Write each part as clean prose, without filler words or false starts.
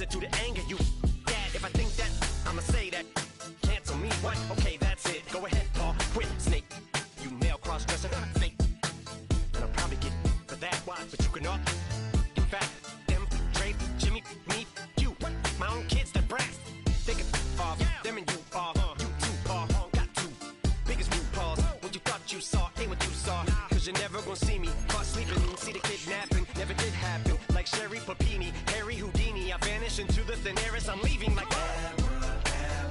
attitude to anger you. Dad, if I think that, I'ma say that. Cancel me, what? Okay, that's it. Go ahead, Paul, quit, Snake. You male cross-dresser, fake. And I'll probably get for that, why? But you can all. In fact, them, Trey, Jimmy, me, you. My own kids, that brass. They can off, them and you off. You too, Paul, got two. Biggest root paws. What you thought you saw ain't what you saw. Cause you're never gonna see me. Caught sleeping, see the kidnapping. Never did happen. Like Sherry Papini, Harry Houdini. I vanish into the thin air as I'm leaving like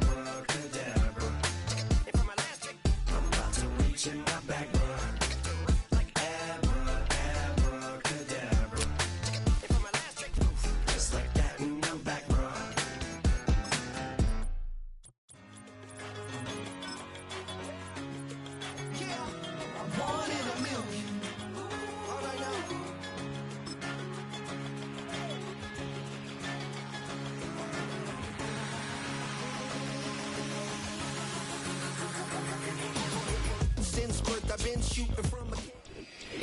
abracadabra. And for my last trick, I'm about to reach in my back, bro. Like abracadabra. And for my last trick, just like that, and I'm back, bro. One in a million. All right now. Since birth I've been shooting from a...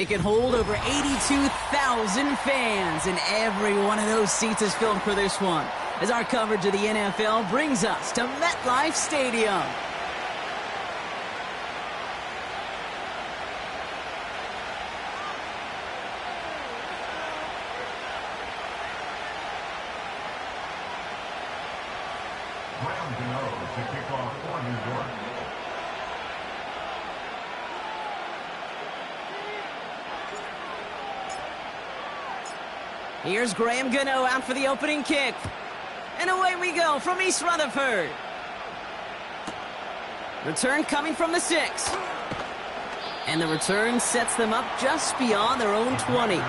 It can hold over 82,000 fans, and every one of those seats is filled for this one, as our coverage of the NFL brings us to MetLife Stadium. Ground zero to kick off for New York. Here's Graham Gano out for the opening kick. And away we go from East Rutherford. Return coming from the 6. And the return sets them up just beyond their own 20.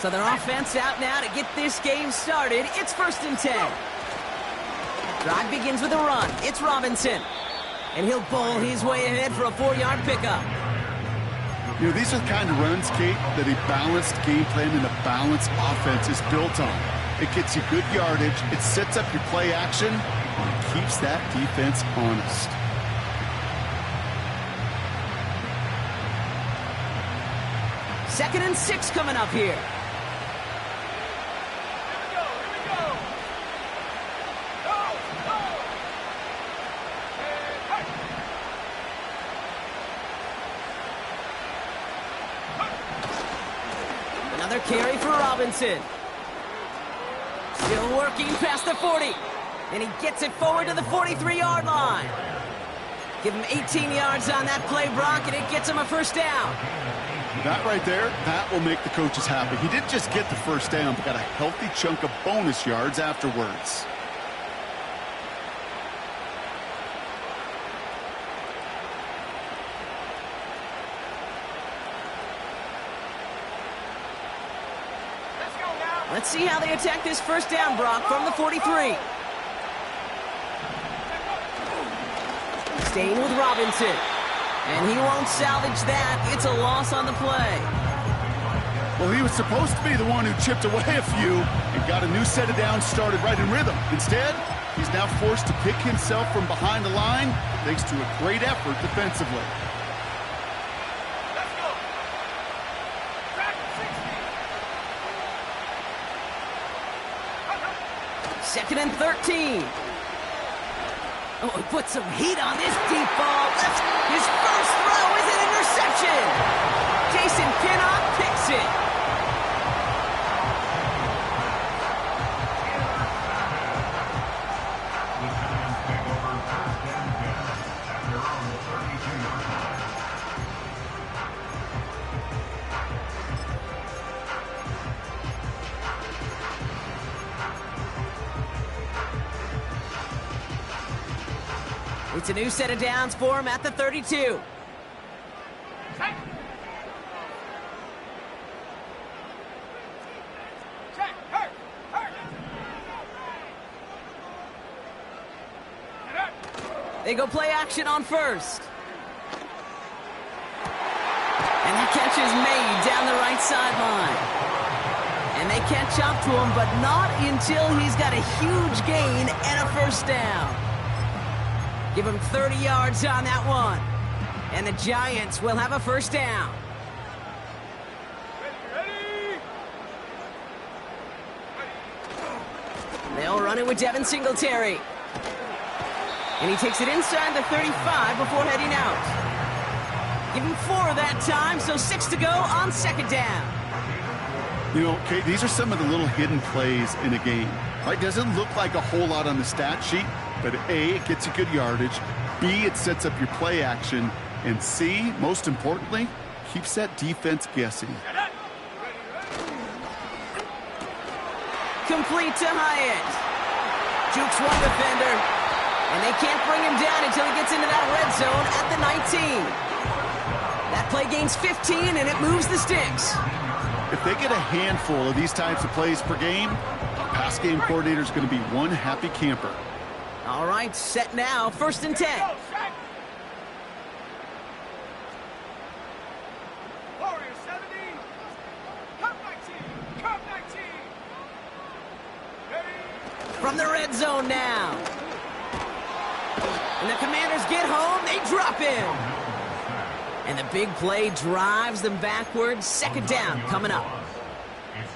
So their offense out now to get this game started. It's 1st and 10. Drive begins with a run. It's Robinson. And he'll bowl his way ahead for a 4-yard pickup. You know, these are the kind of runs, Kate, that a balanced game plan and a balanced offense is built on. It gets you good yardage, it sets up your play action, and it keeps that defense honest. Second and 6 coming up here. Another carry for Robinson. Still working past the 40. And he gets it forward to the 43-yard line. Give him 18 yards on that play, Brock, and it gets him a 1st down. That right there, that will make the coaches happy. He didn't just get the 1st down, but got a healthy chunk of bonus yards afterwards. Let's see how they attack this 1st down, Brock, from the 43. Staying with Robinson. And he won't salvage that. It's a loss on the play. Well, he was supposed to be the one who chipped away a few and got a new set of downs started right in rhythm. Instead, he's now forced to pick himself from behind the line thanks to a great effort defensively. Let's go. Track 60. 2nd and 13. Oh, he put some heat on this deep ball. His first throw is an interception. Jason Pinnock picks it. It's a new set of downs for him at the 32. They go play action on first. And that catch is made down the right sideline. And they catch up to him, but not until he's got a huge gain and a first down. Give him 30 yards on that one. And the Giants will have a first down. They'll run it with Devin Singletary. And he takes it inside the 35 before heading out. Give him 4 that time, so 6 to go on second down. You know, Kate, these are some of the little hidden plays in a game. Right? Doesn't look like a whole lot on the stat sheet, but A, it gets you good yardage. B, it sets up your play action. And C, most importantly, keeps that defense guessing. Complete to Hyatt. Jukes one defender. And they can't bring him down until he gets into that red zone at the 19. That play gains 15, and it moves the sticks. If they get a handful of these types of plays per game, the pass game coordinator is going to be one happy camper. All right, set now, 1st and 10. From the red zone now. And the Commanders get home, they drop in. And the big play drives them backwards. Second down coming up.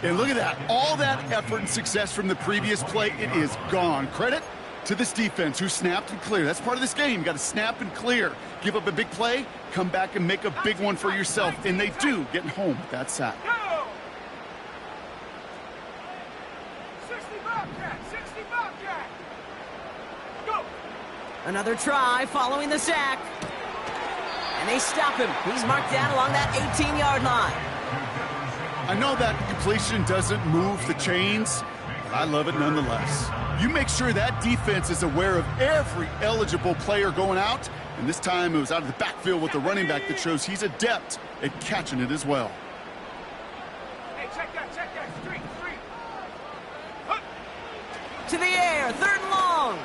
And look at that. All that effort and success from the previous play, it is gone. Credit to this defense who snapped and cleared. That's part of this game. You got to snap and clear. Give up a big play, come back and make a big one for yourself. And they do, getting home with that sack. 60 Bobcat! 60 Bobcat! Go! Another try following the sack. And they stop him. He's marked down along that 18-yard line. I know that completion doesn't move the chains, but I love it nonetheless. You make sure that defense is aware of every eligible player going out, and this time it was out of the backfield with the running back that shows he's adept at catching it as well. Hey, check that, street. To the air, 3rd and long.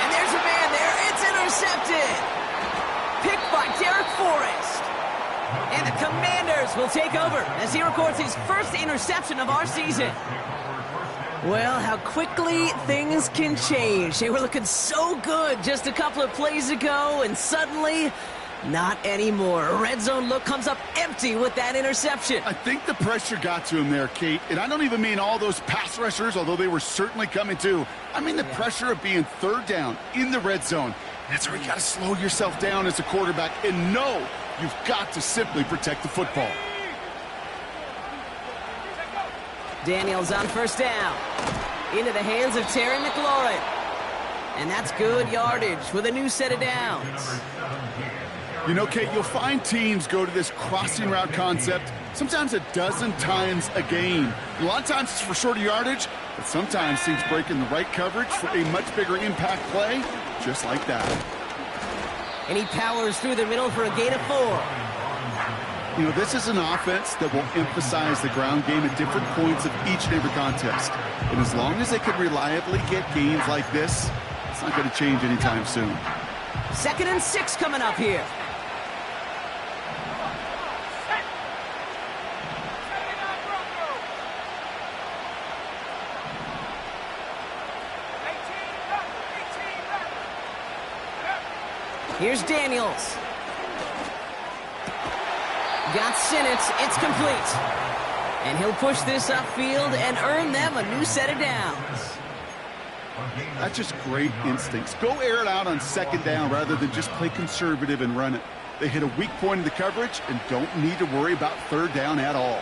And there's a man there. It's intercepted. Picked by Derek Forrest. And the Commanders will take over as he records his first interception of our season. Well, how quickly things can change. They were looking so good just a couple of plays ago, and suddenly, not anymore. A red zone look comes up empty with that interception. I think the pressure got to him there, Kate. And I don't even mean all those pass rushers, although they were certainly coming too. I mean the pressure of being 3rd down in the red zone. That's where you got to slow yourself down as a quarterback and know you've got to simply protect the football. Daniels on 1st down. Into the hands of Terry McLaurin. And that's good yardage with a new set of downs. You know, Kate, you'll find teams go to this crossing route concept sometimes a dozen times a game. A lot of times it's for shorter yardage, but sometimes teams break in the right coverage for a much bigger impact play, just like that. And he powers through the middle for a gain of 4. You know, this is an offense that will emphasize the ground game at different points of each and every contest. And as long as they can reliably get gains like this, it's not going to change anytime soon. 2nd and 6 coming up here. Here's Daniels. Got Sinnott. It's complete. And he'll push this upfield and earn them a new set of downs. That's just great instincts. Go air it out on 2nd down rather than just play conservative and run it. They hit a weak point in the coverage and don't need to worry about 3rd down at all.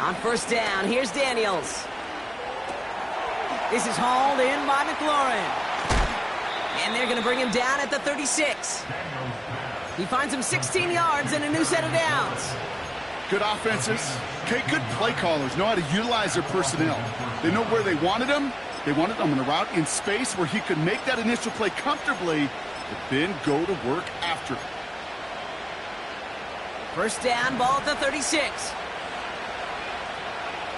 On 1st down, here's Daniels. This is hauled in by McLaurin. And they're going to bring him down at the 36. He finds him 16 yards and a new set of downs. Good offenses. Okay, good play callers know how to utilize their personnel. They know where they wanted him. They wanted him on a route in space where he could make that initial play comfortably, but then go to work after it. 1st down, ball at the 36.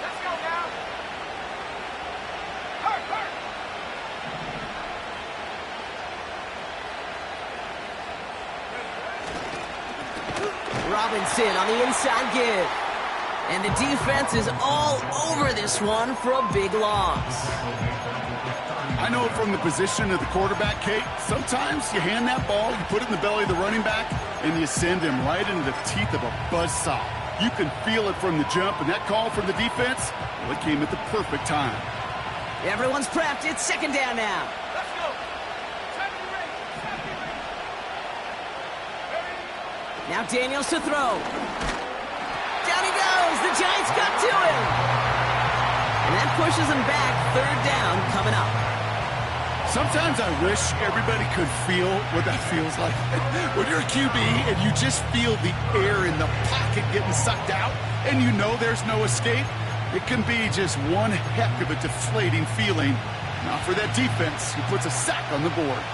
Let's go now. Robinson on the inside give. And the defense is all over this one for a big loss. I know from the position of the quarterback, Kate, sometimes you hand that ball, you put it in the belly of the running back, and you send him right into the teeth of a buzzsaw. You can feel it from the jump, and that call from the defense, well, it came at the perfect time. Everyone's prepped. It's second down now. Let's go. Time to be ready. Now Daniels to throw. Down he goes. The Giants got to him. And that pushes him back. Third down coming up. Sometimes I wish everybody could feel what that feels like. When you're a QB and you just feel the air in the pocket getting sucked out and you know there's no escape, it can be just one heck of a deflating feeling. Not for that defense who puts a sack on the board.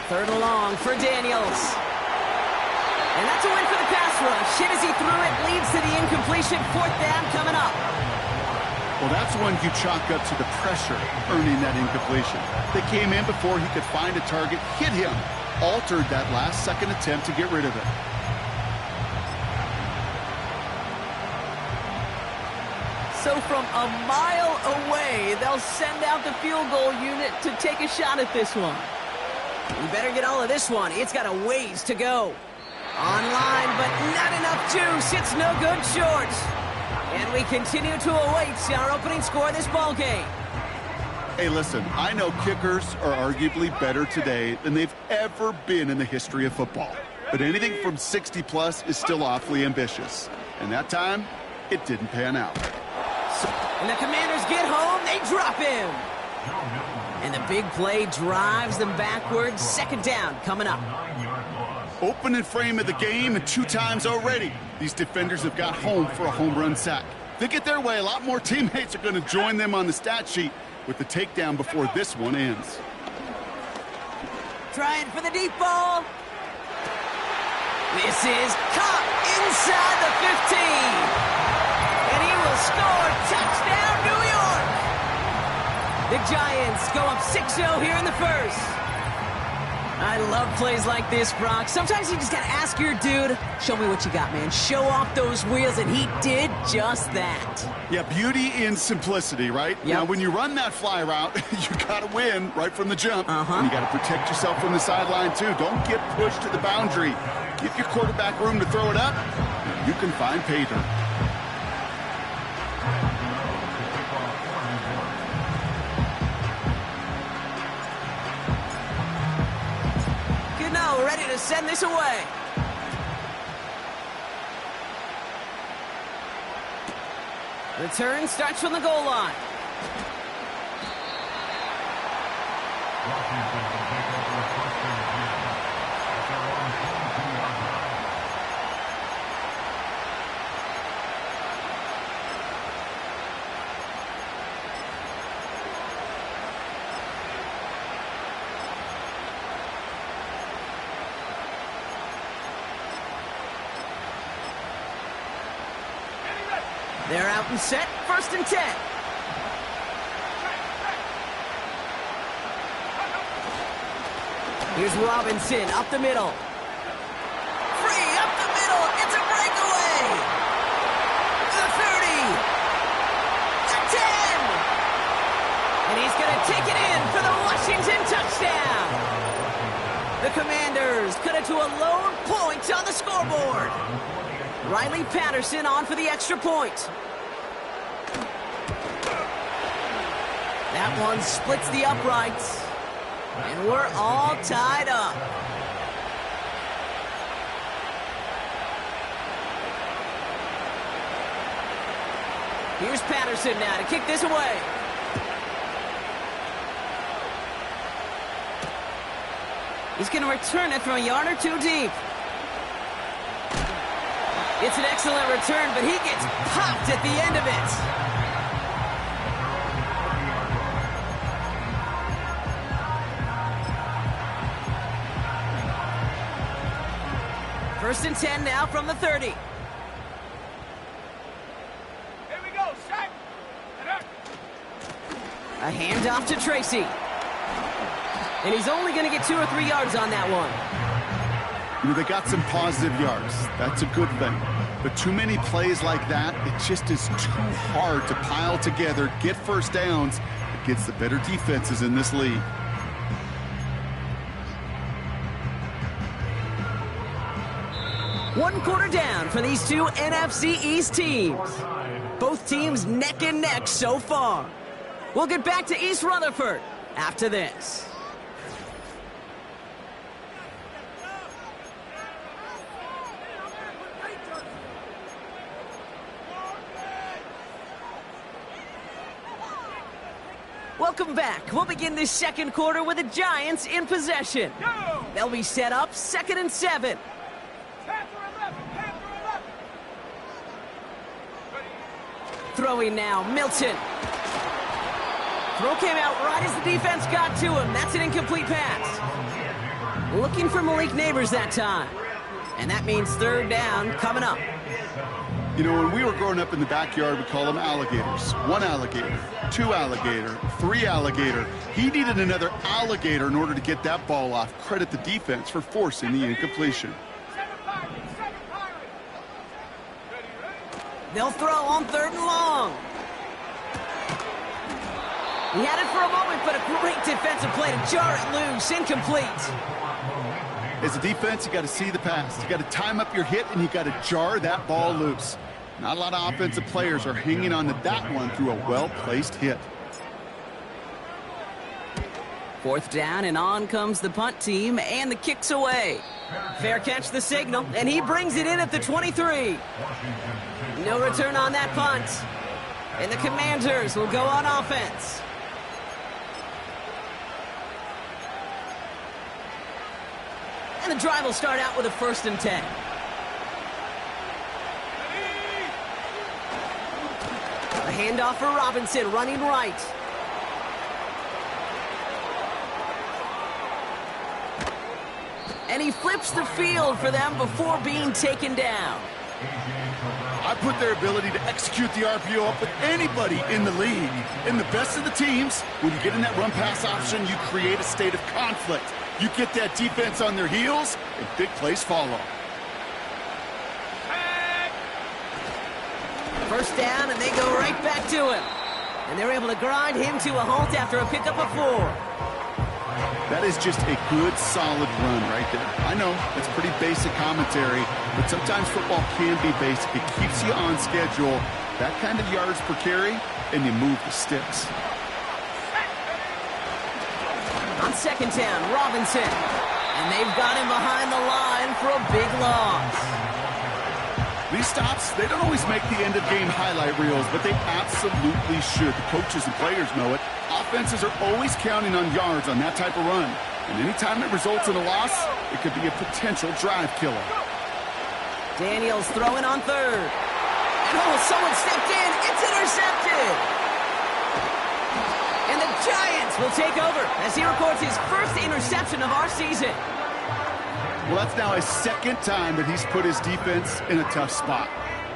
Third and long for Daniels. And that's a win for the pass rush. Hit as he threw it, leads to the incompletion. Fourth down coming up. Well, that's one you chalk up to the pressure earning that incompletion. They came in before he could find a target, hit him, altered that last-second attempt to get rid of it. So from a mile away, they'll send out the field goal unit to take a shot at this one. We better get all of this one. It's got a ways to go. Online, but not enough juice. It's no good short. And we continue to await our opening score of this ball game. Hey, listen, I know kickers are arguably better today than they've ever been in the history of football. But anything from 60-plus is still awfully ambitious. And that time, it didn't pan out. And the Commanders get home. They drop him. And the big play drives them backwards. Second down coming up. Opening frame of the game, and 2 times already, these defenders have got home for a home run sack. If they get their way, a lot more teammates are going to join them on the stat sheet with the takedown before this one ends. Trying for the deep ball. This is caught inside the 15. And he will score. Touchdown, New York. The Giants go up 6-0 here in the first. I love plays like this, Brock. Sometimes you just got to ask your dude, show me what you got, man. Show off those wheels, and he did just that. Yeah, beauty in simplicity, right? Yep. Now, when you run that fly route, you got to win right from the jump. And you got to protect yourself from the sideline, too. Don't get pushed to the boundary. Give your quarterback room to throw it up. You can find pay dirt. Ready to send this away. Return starts from the goal line. They're out and set. First and 10. Here's Robinson up the middle. Free up the middle. It's a breakaway. The 30. The 10. And he's going to take it in for the Washington touchdown. The Commanders cut it to a lone point on the scoreboard. Riley Patterson on for the extra point. That one splits the uprights. And we're all tied up. Here's Patterson now to kick this away. He's going to return it from a yard or 2 deep. It's an excellent return, but he gets popped at the end of it. First and 10 now from the 30. Here we go, set. A handoff to Tracy. And he's only going to get 2 or 3 yards on that one. You know, they got some positive yards. That's a good thing. But too many plays like that, it just is too hard to pile together, get first downs against the better defenses in this league. One quarter down for these two NFC East teams. Both teams neck and neck so far. We'll get back to East Rutherford after this. Welcome back. We'll begin this second quarter with the Giants in possession. They'll be set up 2nd and 7. Throwing now, Milton. Throw came out right as the defense got to him. That's an incomplete pass. Looking for Malik Neighbors that time. And that means 3rd down coming up. You know, when we were growing up in the backyard, we call them alligators. 1 alligator, 2 alligator, 3 alligator. He needed another alligator in order to get that ball off. Credit the defense for forcing the incompletion. They'll throw on 3rd and long. He had it for a moment, but a great defensive play to jar it loose. Incomplete. As a defense, you got to see the pass. You got to time up your hit, and you got to jar that ball loose. Not a lot of offensive players are hanging on to that one through a well-placed hit. 4th down, and on comes the punt team, and the kick's away. Fair catch the signal, and he brings it in at the 23. No return on that punt. And the Commanders will go on offense. And the drive will start out with a 1st and 10. A handoff for Robinson, running right. And he flips the field for them before being taken down. I put their ability to execute the RPO up with anybody in the league. In the best of the teams, when you get in that run-pass option, you create a state of conflict. You get that defense on their heels, and big plays follow. 1st down, and they go right back to him. And they're able to grind him to a halt after a pickup of 4. That is just a good, solid run right there. I know, it's pretty basic commentary, but sometimes football can be basic. It keeps you on schedule, that kind of yards per carry, and you move the sticks. On 2nd down, Robinson. And they've got him behind the line for a big loss. These stops, they don't always make the end-of-game highlight reels, but they absolutely should. The coaches and players know it. Offenses are always counting on yards on that type of run. And anytime it results in a loss, it could be a potential drive killer. Daniels throwing on 3rd. And someone stepped in. It's intercepted. And the Giants will take over as he records his 1st interception of our season. Well, that's now his 2nd time that he's put his defense in a tough spot.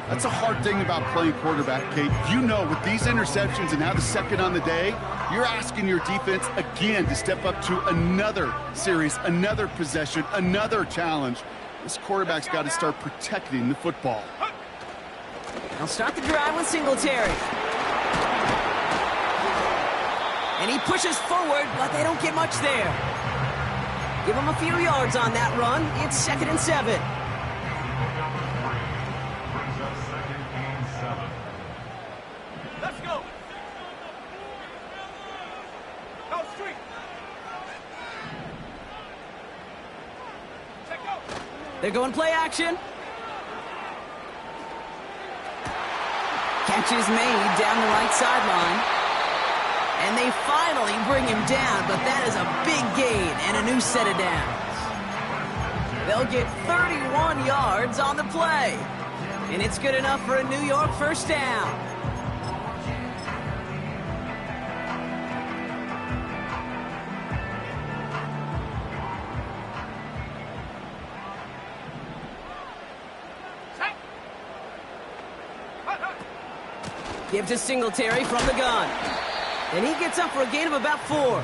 That's a hard thing about playing quarterback, Kate. You know, with these interceptions and now the 2nd on the day, you're asking your defense again to step up to another series, another possession, another challenge. This quarterback's got to start protecting the football. They'll start the drive with Singletary. And he pushes forward, but they don't get much there. Give him a few yards on that run. It's 2nd and 7. Let's go. Go street. Check out. They're going play action. Catch is made down the right sideline. And they finally bring him down, but that is a big gain and a new set of downs. They'll get 31 yards on the play. And it's good enough for a New York 1st down. Give to Singletary from the gun. And he gets up for a gain of about 4.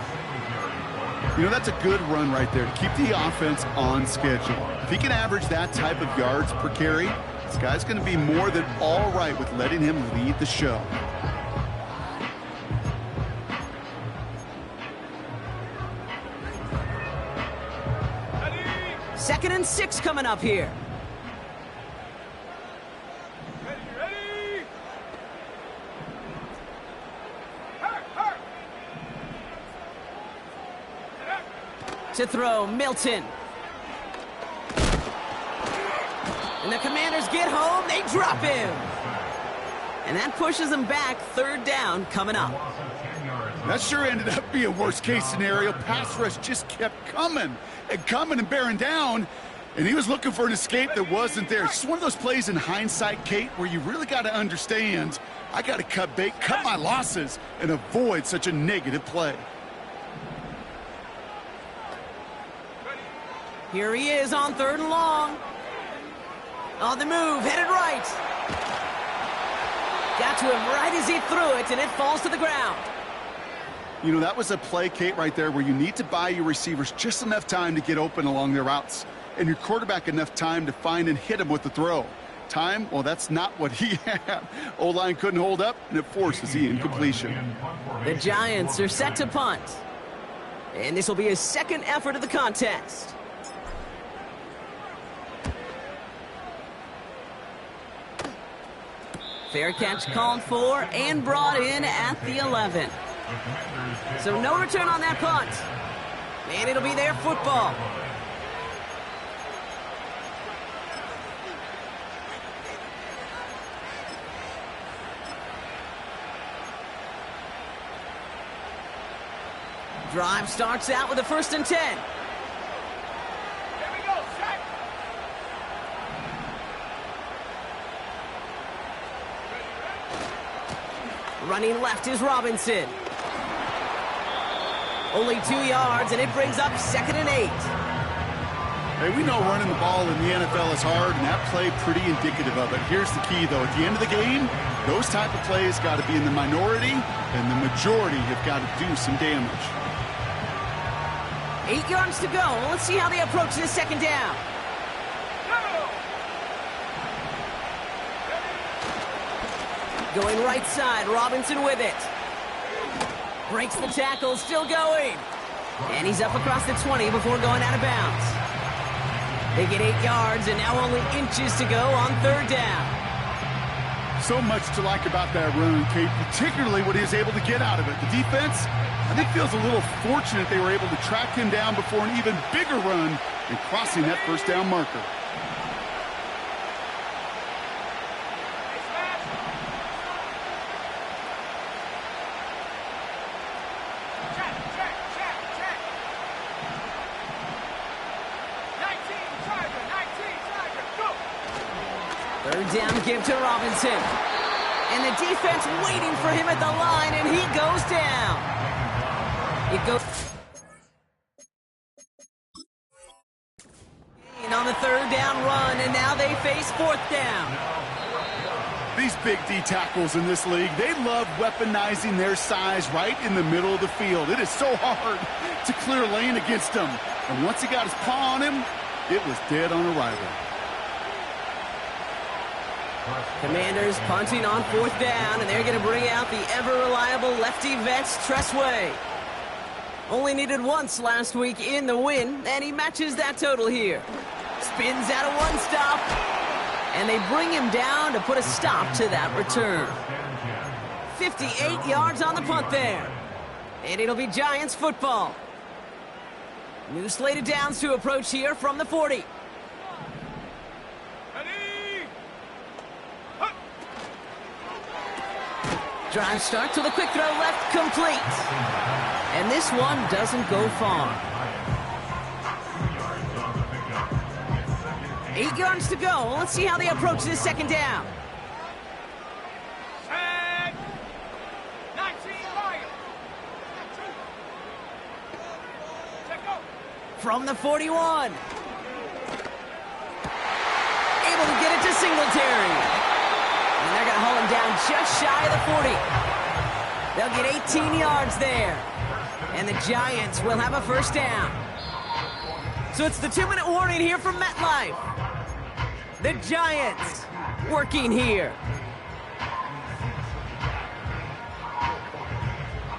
You know, that's a good run right there to keep the offense on schedule. If he can average that type of yards per carry, this guy's going to be more than all right with letting him lead the show. Second and 6 coming up here. Ready. To throw, Milton. And the Commanders get home, they drop him. And that pushes them back, 3rd down coming up. That sure ended up being a worst-case scenario. Pass rush just kept coming and bearing down, and he was looking for an escape that wasn't there. It's just one of those plays in hindsight, Kate, where you really got to understand, I got to cut bait, cut my losses, and avoid such a negative play. Here he is on 3rd and long. On the move, headed right. Got to him right as he threw it, and it falls to the ground. You know, that was a play, Kate, right there where you need to buy your receivers just enough time to get open along their routes, and your quarterback enough time to find and hit him with the throw. Time, well, that's not what he had. O-line couldn't hold up, and it forces the incompletion. The Giants are set to punt. And this will be his 2nd effort of the contest. Fair catch called for and brought in at the 11. So no return on that punt. And it'll be their football. Drive starts out with a 1st and 10. Here we go, set. Running left is Robinson. Only 2 yards, and it brings up 2nd and 8. Hey, we know running the ball in the NFL is hard, and that play pretty indicative of it. Here's the key, though. At the end of the game, those type of plays got to be in the minority, and the majority have got to do some damage. 8 yards to go. Let's see how they approach this 2nd down. Going right side, Robinson with it. Breaks the tackle, still going. And he's up across the 20 before going out of bounds. They get 8 yards, and now only inches to go on 3rd down. So much to like about that run, Kate, particularly what he was able to get out of it. The defense, I think, feels a little fortunate they were able to track him down before an even bigger run and crossing that 1st down marker. Down give to Robinson. And the defense waiting for him at the line, and he goes down. It goes on the 3rd down run, and now they face 4th down. These big D tackles in this league, they love weaponizing their size right in the middle of the field. It is so hard to clear lane against them. And once he got his paw on him, it was dead on arrival. Commanders punting on 4th down, and they're going to bring out the ever-reliable lefty vets, Tressway. Only needed once last week in the win, and he matches that total here. Spins out of 1 stop, and they bring him down to put a stop to that return. 58 yards on the punt there. And it'll be Giants football. New slate of downs to approach here from the 40. Drive starts with a quick throw left, complete. And this one doesn't go far. 8 yards to go. Let's see how they approach this 2nd down. From the 41. Able to get it to Singletary. And they're going to haul him down just shy of the 40. They'll get 18 yards there. And the Giants will have a first down. So it's the 2-minute warning here from MetLife. The Giants working here.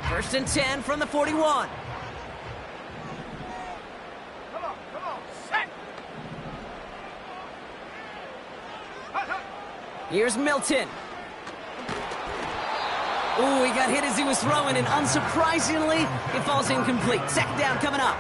First and 10 from the 41. Come on, set. Here's Milton. Ooh, he got hit as he was throwing, and unsurprisingly, it falls incomplete. Second down coming up.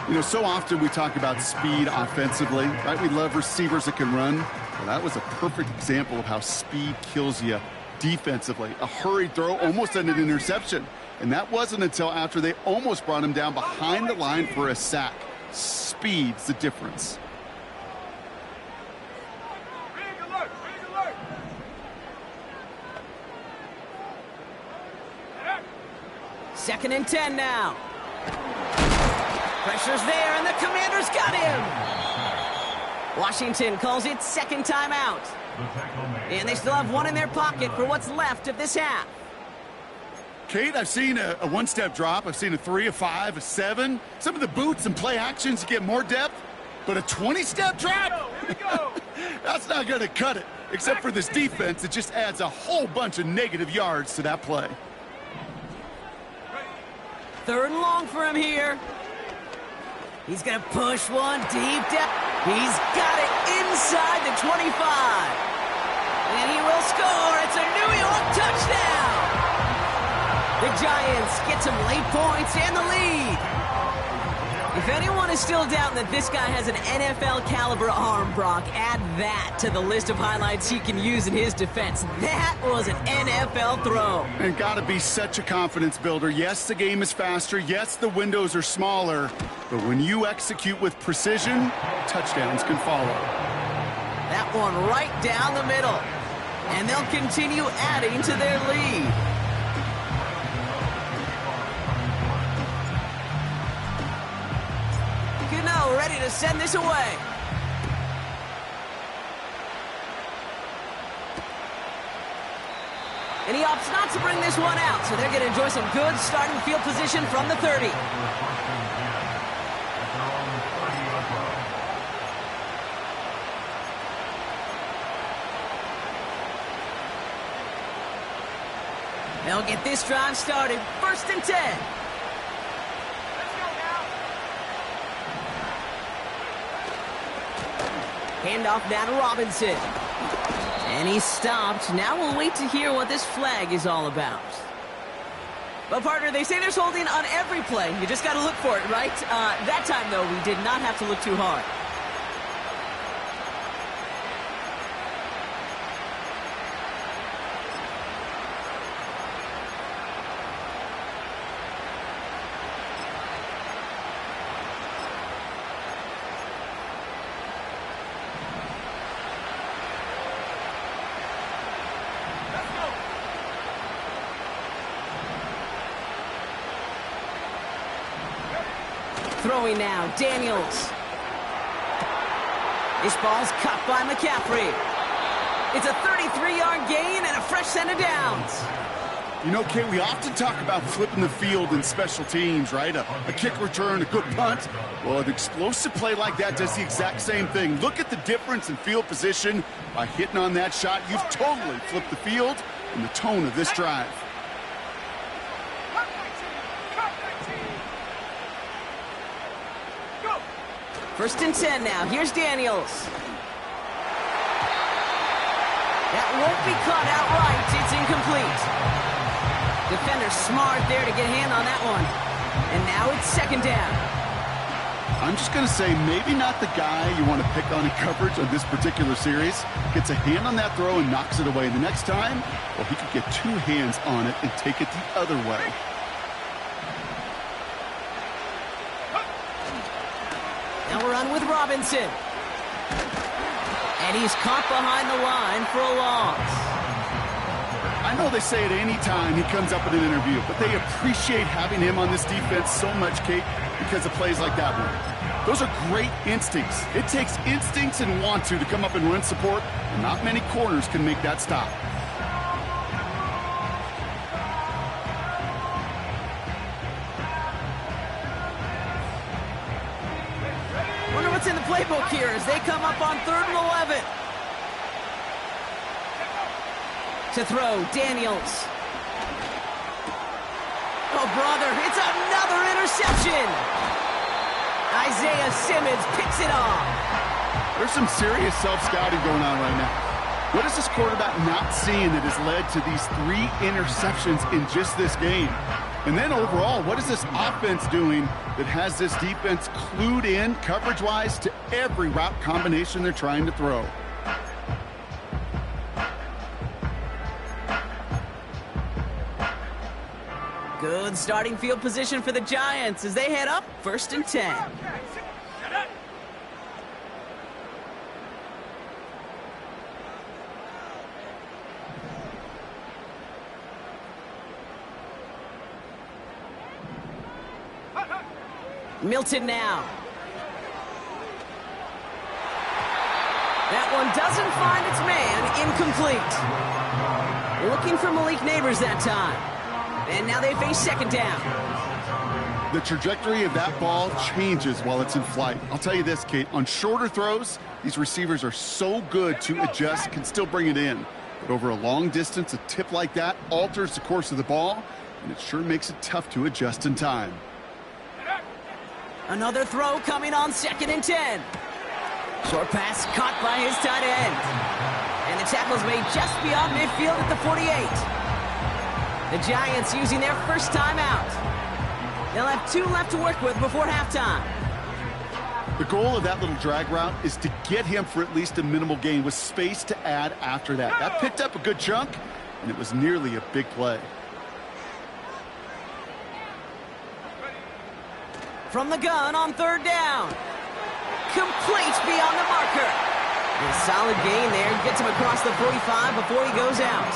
You know, so often we talk about speed offensively, right? We love receivers that can run. Well, that was a perfect example of how speed kills you defensively. A hurried throw almost ended an interception. And that wasn't until after they almost brought him down behind the line for a sack. Speed's the difference. Big alert, big alert. Second and 10 now. Pressure's there, and the Commanders got him. Washington calls it second timeout. And they still have one in their pocket for what's left of this half. Kate, I've seen a one-step drop. I've seen a 3, a 5, a 7. Some of the boots and play actions to get more depth. But a 20-step drop? Here we go. That's not going to cut it. Except for this defense, it just adds a whole bunch of negative yards to that play. Third and long for him here. He's going to push one deep down. He's got it inside the 25. And he will score. It's a New York touchdown. The Giants get some late points and the lead. If anyone is still doubting that this guy has an NFL caliber arm, Brock, add that to the list of highlights he can use in his defense. That was an NFL throw. And got to be such a confidence builder. Yes, the game is faster. Yes, the windows are smaller. But when you execute with precision, touchdowns can follow. That one right down the middle. And they'll continue adding to their lead. Cano ready to send this away. And he opts not to bring this one out, so they're going to enjoy some good starting field position from the 30. They'll get this drive started. First and 10. Let's go now. Handoff down to Robinson. And he's stopped. Now we'll wait to hear what this flag is all about. But, partner, they say there's holding on every play. You just got to look for it, right? That time, though, we did not have to look too hard. Throwing now, Daniels. This ball's cut by McCaffrey. It's a 33-yard gain and a fresh set of downs. You know, Kate, we often talk about flipping the field in special teams, right? A kick return, a good punt. Well, an explosive play like that does the exact same thing. Look at the difference in field position. By hitting on that shot, you've totally flipped the field and the tone of this drive. First and 10 now. Here's Daniels. That won't be caught outright. It's incomplete. Defender smart there to get a hand on that one. And now it's second down. I'm just going to say maybe not the guy you want to pick on in coverage on this particular series. Gets a hand on that throw and knocks it away. The next time, well, he could get two hands on it and take it the other way. Now we're on with Robinson. And he's caught behind the line for a loss. I know they say it any time he comes up in an interview, but they appreciate having him on this defense so much, Kate, because of plays like that one. Those are great instincts. It takes instincts and want to come up and run support, and not many corners can make that stop. what's in the playbook here as they come up on 3rd and 11. To throw, Daniels. Oh, brother, it's another interception. Isaiah Simmons picks it off. There's some serious self-scouting going on right now. What is this quarterback not seeing that has led to these 3 interceptions in just this game? And then overall, what is this offense doing that has this defense clued in coverage-wise to every route combination they're trying to throw? Good starting field position for the Giants as they head up 1st and 10. Milton now. That one doesn't find its man. Incomplete. Looking for Malik Neighbors that time. And now they face 2nd down. The trajectory of that ball changes while it's in flight. I'll tell you this, Kate, on shorter throws, these receivers are so good to adjust, can still bring it in. But over a long distance, a tip like that alters the course of the ball, and it sure makes it tough to adjust in time. Another throw coming on 2nd and 10. Short pass caught by his tight end. And the tackle's made just beyond midfield at the 48. The Giants using their first timeout. They'll have 2 left to work with before halftime. The goal of that little drag route is to get him for at least a minimal gain with space to add after that. That picked up a good chunk, and it was nearly a big play. From the gun on 3rd down. Complete beyond the marker. A solid gain there. Gets him across the 45 before he goes out.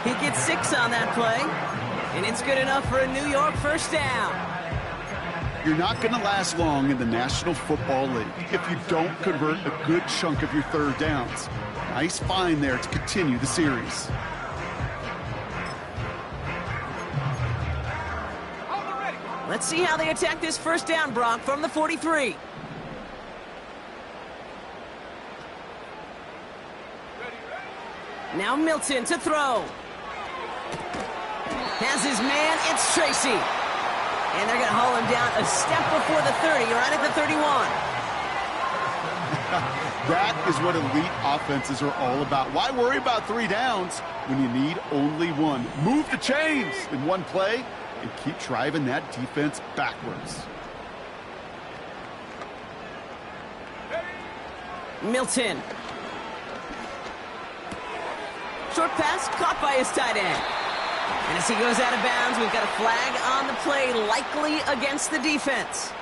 He gets 6 on that play. And it's good enough for a New York first down. You're not going to last long in the National Football League if you don't convert a good chunk of your 3rd downs. Nice find there to continue the series. Let's see how they attack this first down, Brock, from the 43. Now Milton to throw. Has his man, it's Tracy. And they're going to haul him down a step before the 30, right at the 31. That is what elite offenses are all about. Why worry about 3 downs when you need only 1? Move the chains in one play and keep driving that defense backwards. Milton. Short pass caught by his tight end. And as he goes out of bounds, we've got a flag on the play, likely against the defense.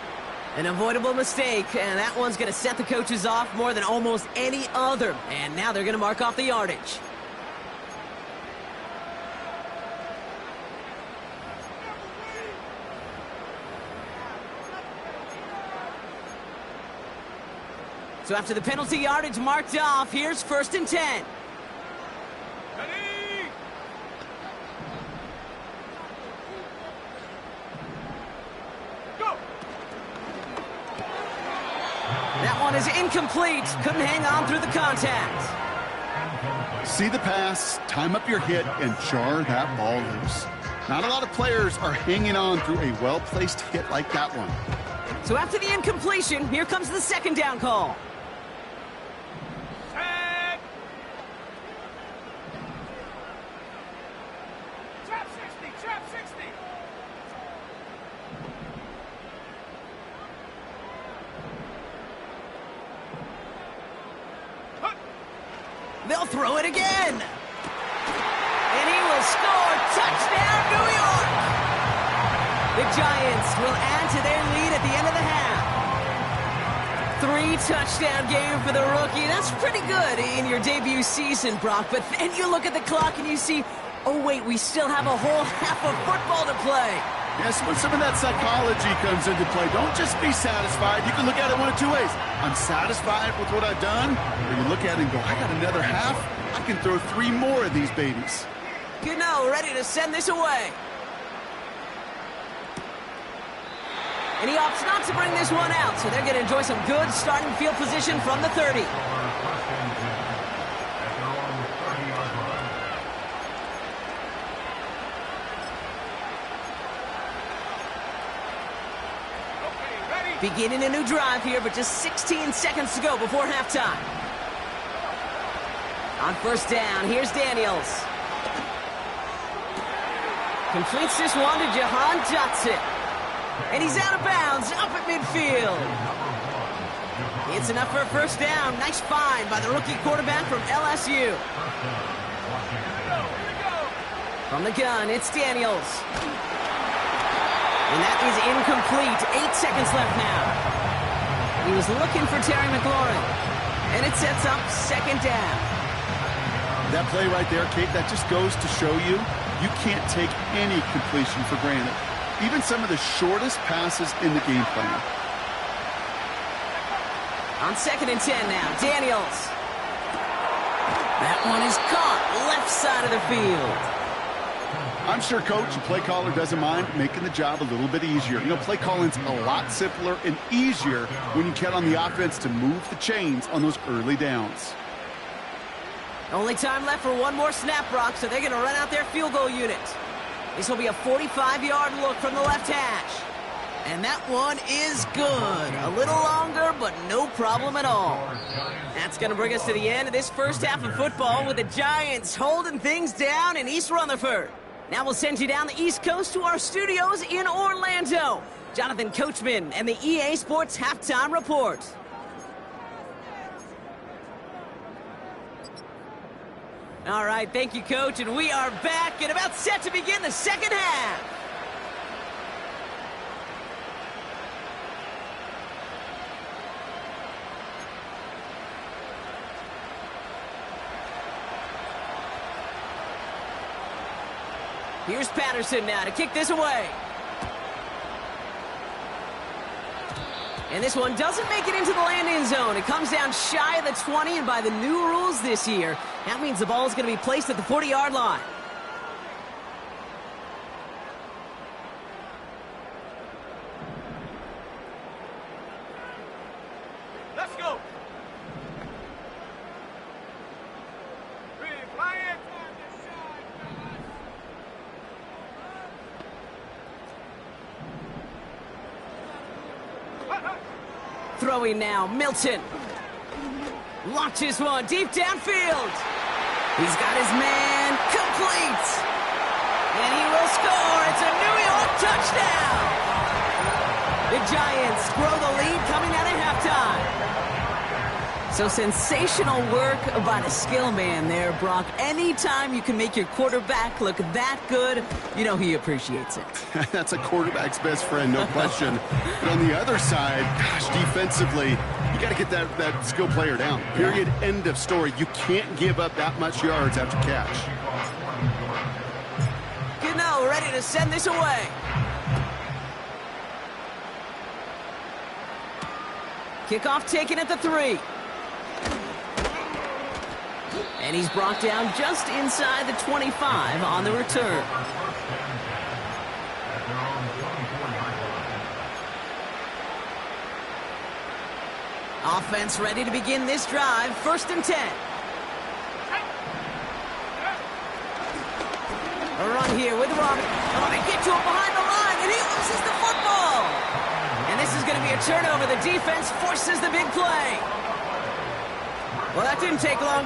An avoidable mistake, and that one's going to set the coaches off more than almost any other. And now they're going to mark off the yardage. So after the penalty yardage marked off, here's 1st and 10. That one is incomplete. Couldn't hang on through the contact. See the pass, time up your hit, and jar that ball loose. Not a lot of players are hanging on through a well-placed hit like that one. So after the incompletion, here comes the 2nd down call. Set. Trap 60, trap 60. They'll throw it again. And he will score. Touchdown, New York. The Giants will add to their lead at the end of the half. 3-touchdown game for the rookie. That's pretty good in your debut season, Brock. But then you look at the clock and you see, oh, wait, we still have a whole half of football to play. Yes, when some of that psychology comes into play, don't just be satisfied. You can look at it one of 2 ways. I'm satisfied with what I've done, or you look at it and go, I got another half. I can throw 3 more of these babies. Ready to send this away. And he opts not to bring this one out, so they're going to enjoy some good starting field position from the 30. Beginning a new drive here, but just 16 seconds to go before halftime. On first down, here's Daniels. Completes this one to Jahan Dotson. And he's out of bounds, up at midfield. It's enough for a first down. Nice find by the rookie quarterback from LSU. From the gun, it's Daniels. And that is incomplete. 8 seconds left now. He was looking for Terry McLaurin. And it sets up second down. That play right there, Kate, that just goes to show you can't take any completion for granted. Even some of the shortest passes in the game plan. On 2nd and 10 now, Daniels. That one is caught left side of the field. I'm sure coach and play caller doesn't mind making the job a little bit easier. You know, play calling's a lot simpler and easier when you count on the offense to move the chains on those early downs. Only time left for one more snap, Brock, so they're going to run out their field goal unit. This will be a 45-yard look from the left hash. And that one is good. A little longer, but no problem at all. That's going to bring us to the end of this first half of football with the Giants holding things down in East Rutherford. Now we'll send you down the East Coast to our studios in Orlando. Jonathan Coachman and the EA Sports Halftime Report. All right, thank you, Coach, and we are back and about set to begin the second half. Here's Patterson now to kick this away. And this one doesn't make it into the landing zone. It comes down shy of the 20, and by the new rules this year, that means the ball is going to be placed at the 40-yard line. Let's go. Throwing now, Milton. Launches one deep downfield. He's got his man complete. And he will score. It's a New York touchdown. The Giants grow the lead coming out of halftime. So sensational work by the skill man there, Brock. Anytime you can make your quarterback look that good, you know he appreciates it. That's a quarterback's best friend, no question. But on the other side, gosh, defensively, you got to get that skill player down. Period. End of story. You can't give up that much yards after catch. Gano ready to send this away. Kickoff taken at the 3. And he's brought down just inside the 25 on the return. Offense ready to begin this drive. 1st and 10. A run here with Robin. Oh, they get to him behind the line, and he loses the football. And this is going to be a turnover. The defense forces the big play. Well, that didn't take long.